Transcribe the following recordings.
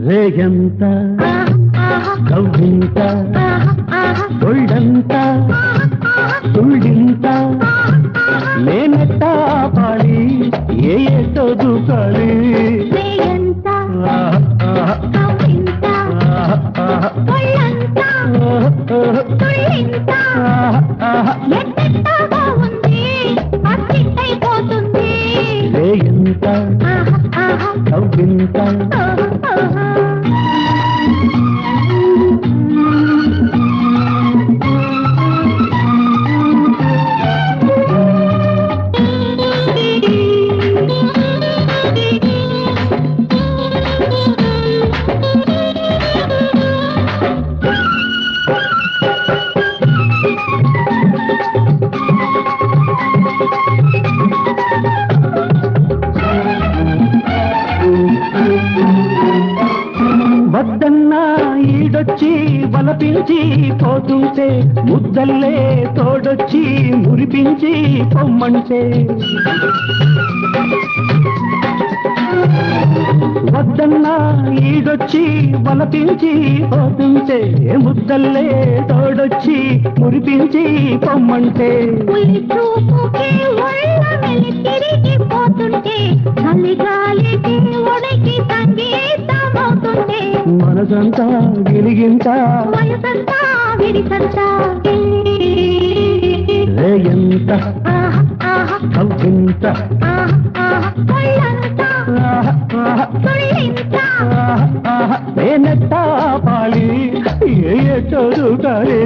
రేగంత కవ్వింత తొళ్ళంత తుళ్ళింత నేనెట్ట పాడి ఏ చదువుకాలి రేగంత కవ్వింత వద్దన్నా ఈడొచ్చి బలపించి పోతుంటే ముద్దల్లే తోడొచ్చి మురిపించి పొమ్మంటే వద్దన్నా ఈడొచ్చి బలపించి పోతుంటే ముద్దల్లే తోడొచ్చి మురిపించి పొమ్మంటే మనసంతా గిలిగింత రేయంత కవ్వింత నేనెట్ట పాలి ఏ చదువుతాలి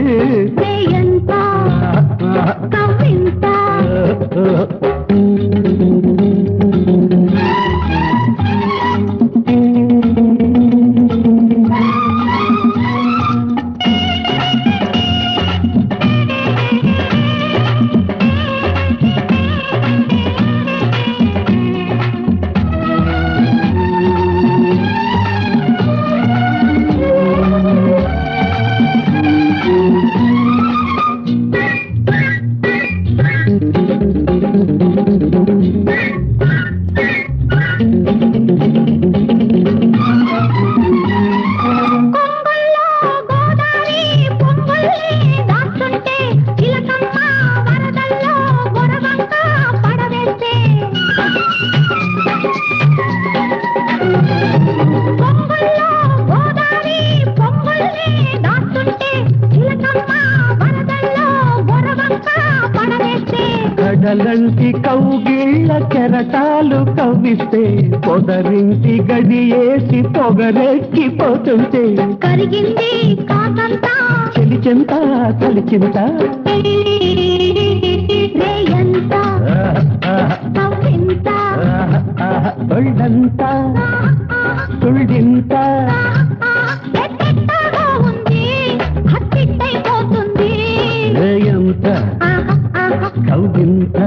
కడలంటి కౌగిళ్ళ కెరటాలు కవ్విస్తే పొదరింటి గడియేసి పొగరెక్కిపోతుంటే కరిగింది కాకంతా చెలిచెంత తలిచింత రేయంత కవ్వింత తొళ్ళంత తుళ్ళింత హత్తిట్టయిపోతుంది రేయంత కవ్వింత